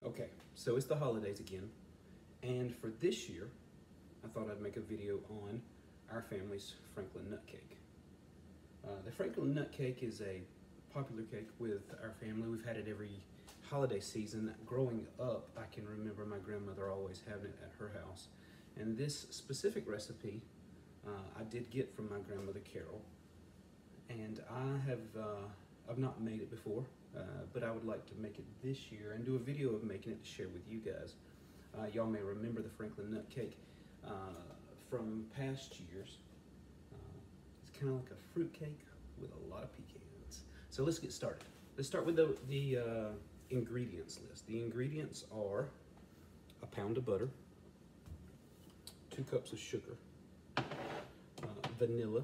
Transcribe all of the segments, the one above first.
Okay, so it's the holidays again, and for this year, I thought I'd make a video on our family's Franklin nut cake. The Franklin nut cake is a popular cake with our family. We've had it every holiday season. Growing up, I can remember my grandmother always having it at her house. And this specific recipe I did get from my Grandmother Carroll, and I've not made it before, but I would like to make it this year and do a video of making it to share with you guys. Y'all may remember the Franklin nut cake from past years. It's kind of like a fruit cake with a lot of pecans. So let's get started. Let's start with the ingredients list. The ingredients are a pound of butter, 2 cups of sugar, vanilla,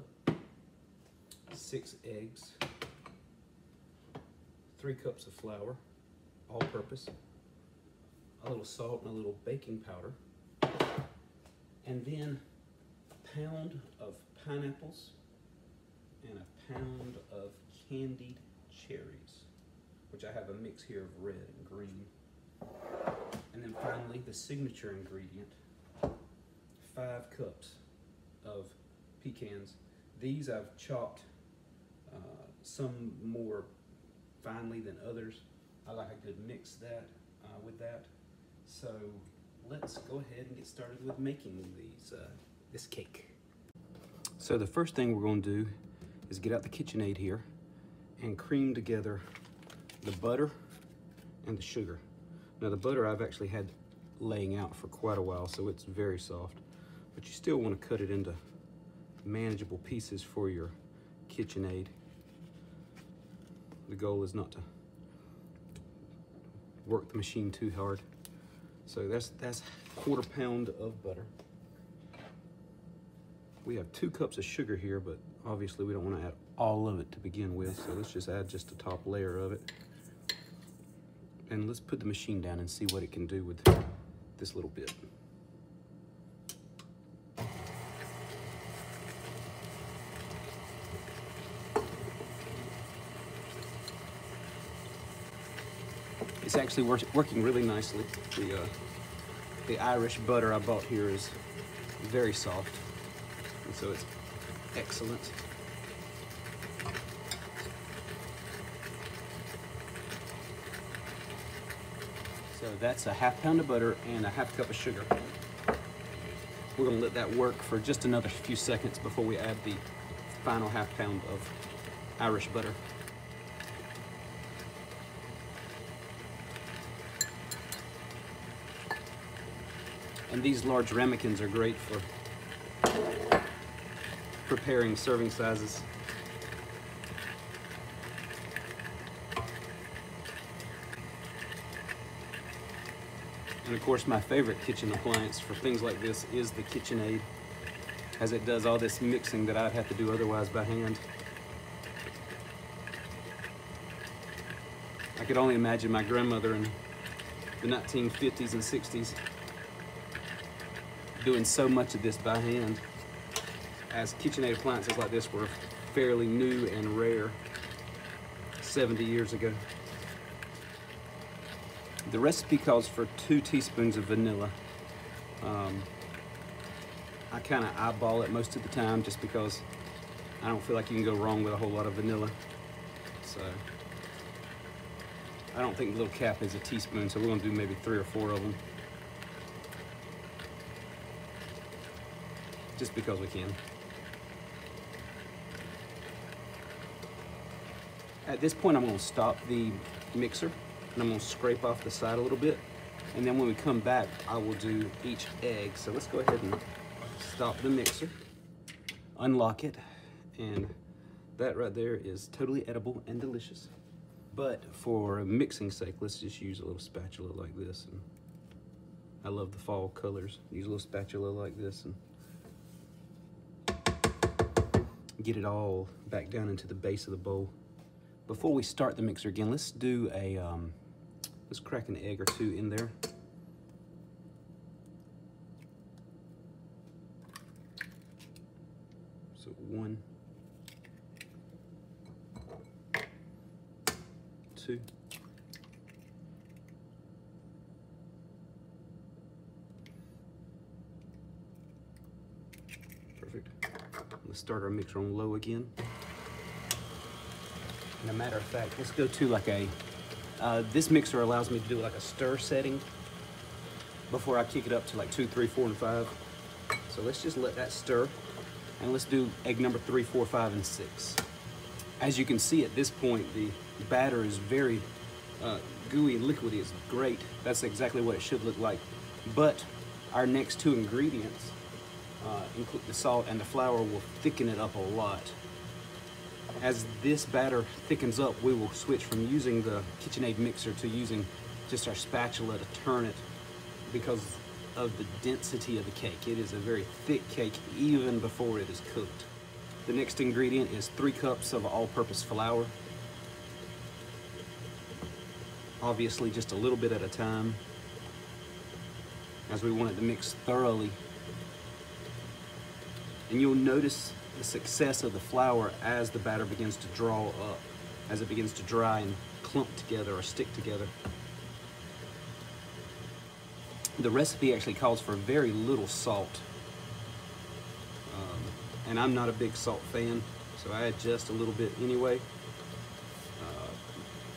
6 eggs, 3 cups of flour, all-purpose, a little salt and a little baking powder, and then a pound of pineapples and a pound of candied cherries, which I have a mix here of red and green. And then finally, the signature ingredient, 5 cups of pecans. These I've chopped, some more finely than others. I like a good mix with that. So let's go ahead and get started with making this cake. So the first thing we're going to do is get out the KitchenAid here and cream together the butter and the sugar. Now the butter I've actually had laying out for quite a while, so it's very soft, but you still want to cut it into manageable pieces for your KitchenAid. The goal is not to work the machine too hard. So that's 1/4 pound of butter. We have 2 cups of sugar here, but obviously we don't want to add all of it to begin with, so let's just add just the top layer of it. And let's put the machine down and see what it can do with this little bit. It's actually working really nicely. The Irish butter I bought here is very soft, and so it's excellent. So that's a 1/2 pound of butter and a 1/2 cup of sugar. We're going to let that work for just another few seconds before we add the final 1/2 pound of Irish butter. And these large ramekins are great for preparing serving sizes. And of course, my favorite kitchen appliance for things like this is the KitchenAid, as it does all this mixing that I'd have to do otherwise by hand. I could only imagine my grandmother in the 1950s and 60s doing so much of this by hand, as KitchenAid appliances like this were fairly new and rare 70 years ago. The recipe calls for 2 teaspoons of vanilla. I kind of eyeball it most of the time just because I don't feel like you can go wrong with a whole lot of vanilla. So I don't think the little cap is a teaspoon, so we're going to do maybe 3 or 4 of them, just because we can. At this point, I'm going to stop the mixer and I'm going to scrape off the side a little bit, and then when we come back I will do each egg. So let's go ahead and stop the mixer, unlock it, and that right there is totally edible and delicious. But for mixing's sake, let's just use a little spatula like this. And I love the fall colors. Use a little spatula like this and get it all back down into the base of the bowl. Before we start the mixer again, let's do let's crack an egg or 2 in there. So 1, 2, Let's start our mixer on low again. And a matter of fact, let's go to like a, this mixer allows me to do like a stir setting before I kick it up to like 2, 3, 4, and 5. So let's just let that stir. And let's do egg number 3, 4, 5, and 6. As you can see at this point, the batter is very gooey and liquidy. It's great. That's exactly what it should look like. But our next 2 ingredients, include the salt and the flour, will thicken it up a lot. As this batter thickens up, we will switch from using the KitchenAid mixer to using just our spatula to turn it because of the density of the cake. It is a very thick cake even before it is cooked. The next ingredient is 3 cups of all-purpose flour. Obviously just a little bit at a time, as we want it to mix thoroughly. And you'll notice the success of the flour as the batter begins to draw up, as it begins to dry and clump together or stick together. The recipe actually calls for very little salt. And I'm not a big salt fan, so I add just a little bit anyway.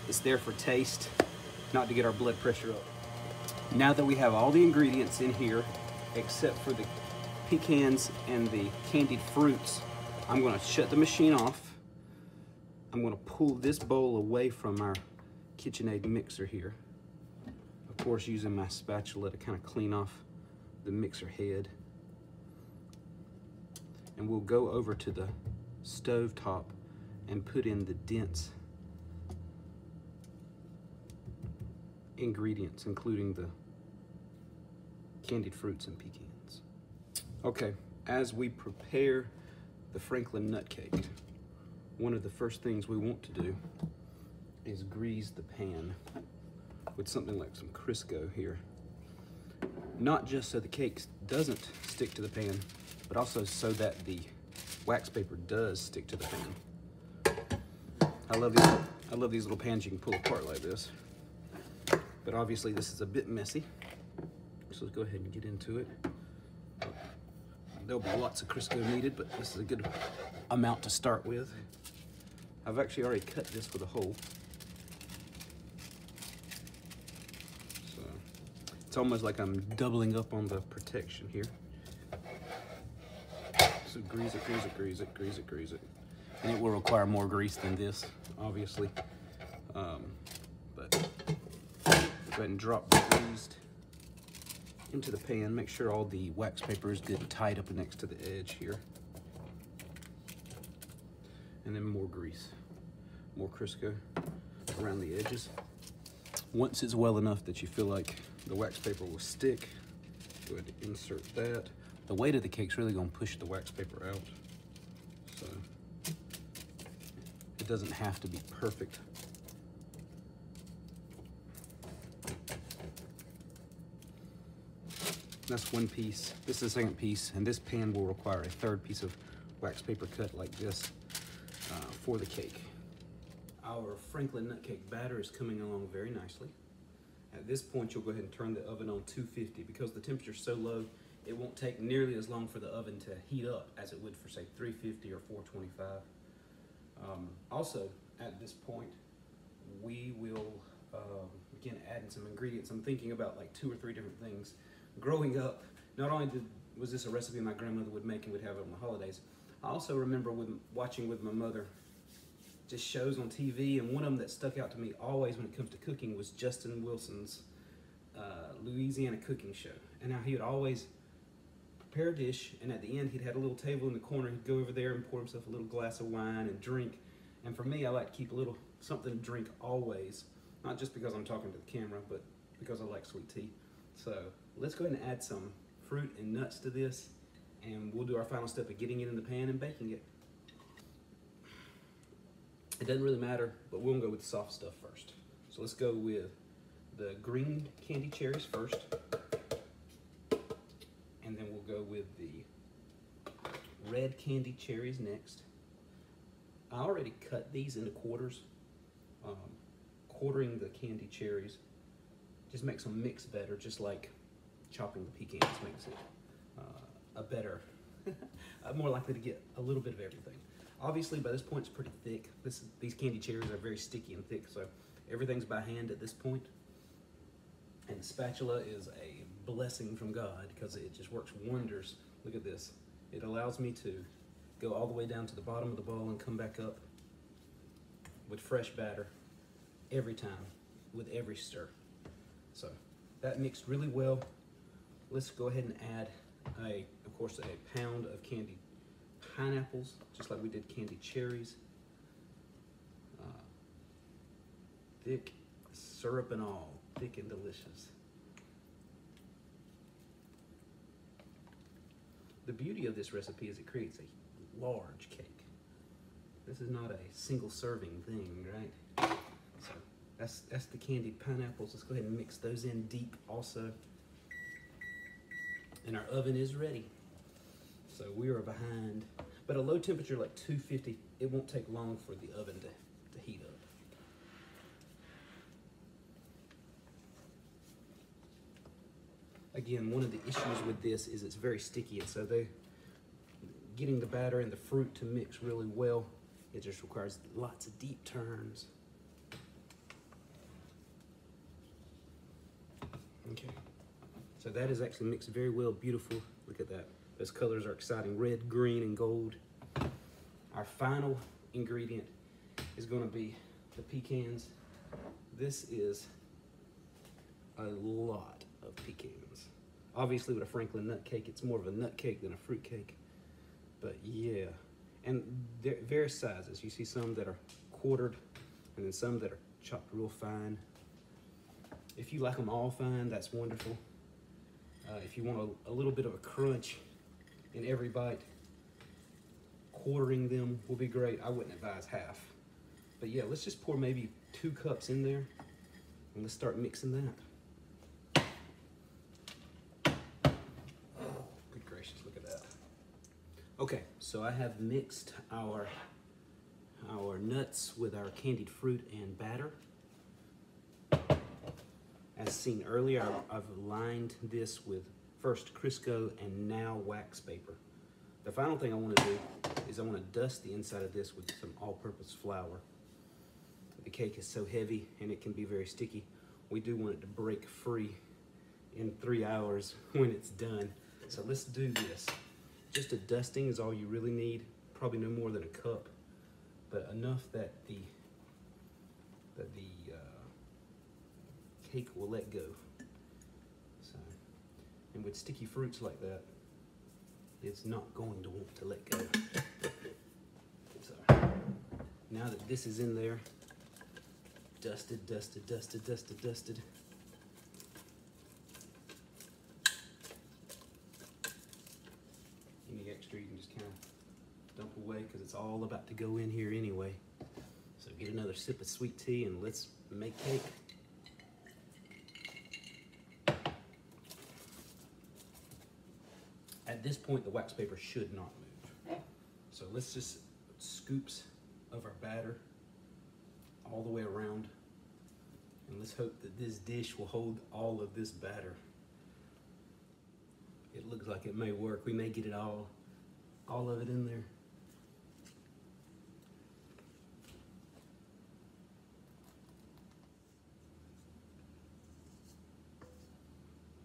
It's there for taste, not to get our blood pressure up. Now that we have all the ingredients in here, except for the pecans and the candied fruits, I'm gonna shut the machine off. I'm gonna pull this bowl away from our KitchenAid mixer here. Of course, using my spatula to kind of clean off the mixer head. And we'll go over to the stove top and put in the dense ingredients, including the candied fruits and pecans. Okay, as we prepare the Franklin nut cake, one of the first things we want to do is grease the pan with something like some Crisco here. Not just so the cake doesn't stick to the pan, but also so that the wax paper does stick to the pan. I love these little pans you can pull apart like this. But obviously this is a bit messy, so let's go ahead and get into it. There'll be lots of Crisco needed, but this is a good amount to start with. I've actually already cut this with a hole. So it's almost like I'm doubling up on the protection here. So grease it, grease it, grease it, grease it, grease it. And it will require more grease than this, obviously. But go ahead and drop the greased into the pan. Make sure all the wax paper is good and tight up next to the edge here. And then more grease, more Crisco around the edges. Once it's well enough that you feel like the wax paper will stick, go ahead and insert that. The weight of the cake's really gonna push the wax paper out, so it doesn't have to be perfect. That's one piece. This is the second piece, and this pan will require a third piece of wax paper cut like this for the cake. Our Franklin nut cake batter is coming along very nicely. At this point, you'll go ahead and turn the oven on 250 because the temperature's so low, it won't take nearly as long for the oven to heat up as it would for, say, 350 or 425. Also, at this point, we will begin adding some ingredients. I'm thinking about like 2 or 3 different things. Growing up, not only was this a recipe my grandmother would make and would have it on the holidays, I also remember watching with my mother just shows on TV, and one of them that stuck out to me always when it comes to cooking was Justin Wilson's Louisiana cooking show. And how he would always prepare a dish, and at the end he'd had a little table in the corner. He'd go over there and pour himself a little glass of wine and drink. And for me, I like to keep a little something to drink always, not just because I'm talking to the camera, but because I like sweet tea. So let's go ahead and add some fruit and nuts to this, and we'll do our final step of getting it in the pan and baking it. It doesn't really matter, but we'll go with the soft stuff first. So let's go with the green candy cherries first, and then we'll go with the red candy cherries next. I already cut these into quarters. Quartering the candy cherries just makes them mix better, just like chopping the pecans makes it a better I'm more likely to get a little bit of everything. Obviously, by this point, it's pretty thick. These candy cherries are very sticky and thick, so everything's by hand at this point. And the spatula is a blessing from God because it just works wonders. Look at this. It allows me to go all the way down to the bottom of the bowl and come back up with fresh batter every time, with every stir. So that mixed really well. Let's go ahead and add, of course, a pound of candied pineapples, just like we did candied cherries. Thick, syrup and all, thick and delicious. The beauty of this recipe is it creates a large cake. This is not a single serving thing, right? So that's the candied pineapples. Let's go ahead and mix those in deep also. And our oven is ready. So we are behind, but a low temperature like 250, it won't take long for the oven to heat up. Again, one of the issues with this is it's very sticky, and so getting the batter and the fruit to mix really well, it just requires lots of deep turns. Okay, so that is actually mixed very well, beautiful. Look at that. Those colors are exciting, red, green, and gold. Our final ingredient is going to be the pecans. This is a lot of pecans. Obviously with a Franklin nut cake, it's more of a nut cake than a fruit cake. But yeah, and they're various sizes. You see some that are quartered and then some that are chopped real fine. If you like them all fine, that's wonderful. If you want a little bit of a crunch in every bite, quartering them will be great. I wouldn't advise half. But yeah, let's just pour maybe 2 cups in there and let's start mixing that. Good gracious, look at that. Okay, so I have mixed our nuts with our candied fruit and batter. As seen earlier, I've lined this with first Crisco and now wax paper. The final thing I want to do is I want to dust the inside of this with some all-purpose flour. The cake is so heavy and it can be very sticky. We do want it to break free in 3 hours when it's done. So let's do this. Just a dusting is all you really need. Probably no more than a cup, but enough that the cake will let go. So, and with sticky fruits like that, it's not going to want to let go. So, now that this is in there, dusted, dusted, dusted, dusted, dusted. Any extra you can just kind of dump away because it's all about to go in here anyway. So get another sip of sweet tea and let's make cake. At this point, the wax paper should not move. So let's just scoops of our batter all the way around. And let's hope that this dish will hold all of this batter. It looks like it may work. We may get it all of it in there.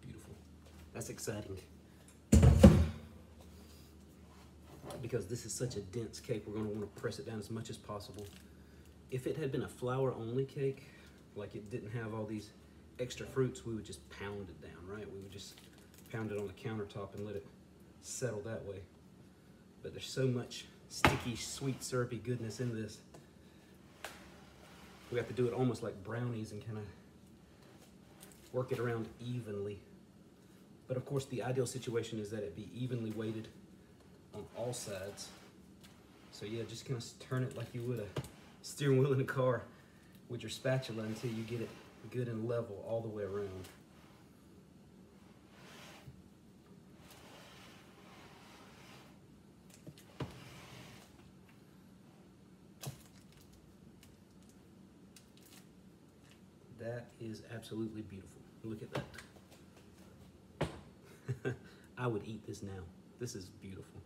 Beautiful. That's exciting. Because this is such a dense cake, we're going to want to press it down as much as possible. If it had been a flour-only cake, like it didn't have all these extra fruits, we would just pound it down, right? We would just pound it on the countertop and let it settle that way. But there's so much sticky, sweet, syrupy goodness in this. We have to do it almost like brownies and kind of work it around evenly. But of course, the ideal situation is that it be evenly weighted on all sides. So yeah, just kind of turn it like you would a steering wheel in a car with your spatula until you get it good and level all the way around. That is absolutely beautiful. Look at that. I would eat this now. This is beautiful.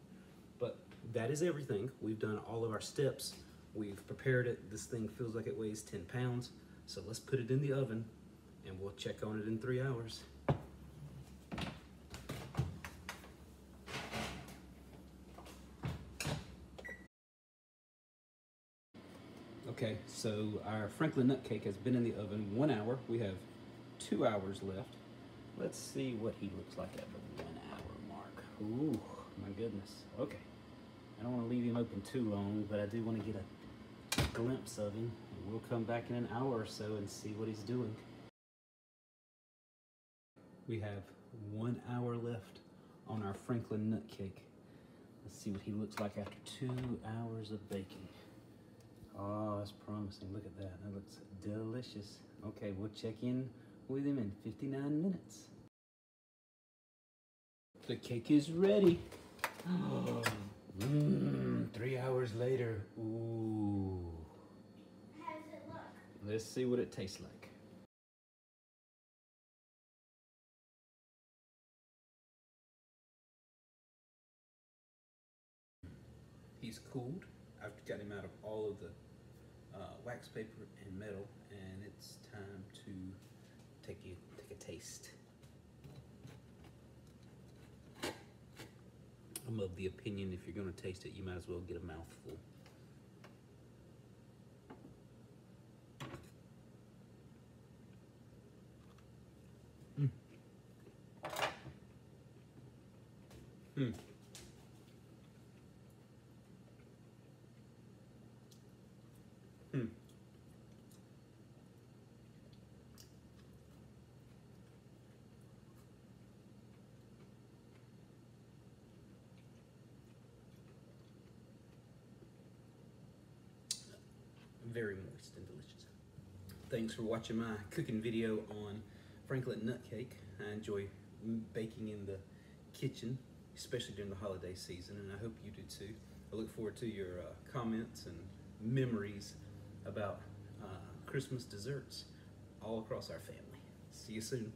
But that is everything. We've done all of our steps. We've prepared it. This thing feels like it weighs 10 pounds. So let's put it in the oven and we'll check on it in 3 hours. Okay, so our Franklin nut cake has been in the oven 1 hour. We have 2 hours left. Let's see what he looks like at the 1 hour mark. Ooh, my goodness. Okay. I don't want to leave him open too long, but I do want to get a glimpse of him. And we'll come back in an hour or so and see what he's doing. We have 1 hour left on our Franklin nut cake. Let's see what he looks like after 2 hours of baking. Oh, that's promising. Look at that. That looks delicious. Okay, we'll check in with him in 59 minutes. The cake is ready. 3 hours later. Ooh. How does it look? Let's see what it tastes like. He's cooled. I've got him out of all of the wax paper and metal, and it's time to take a taste. I'm of the opinion if you're going to taste it, you might as well get a mouthful. Mm. Mm. Mm. Very moist and delicious. Thanks for watching my cooking video on Franklin nut cake. I enjoy baking in the kitchen, especially during the holiday season, and I hope you do too. I look forward to your comments and memories about Christmas desserts all across our family. See you soon.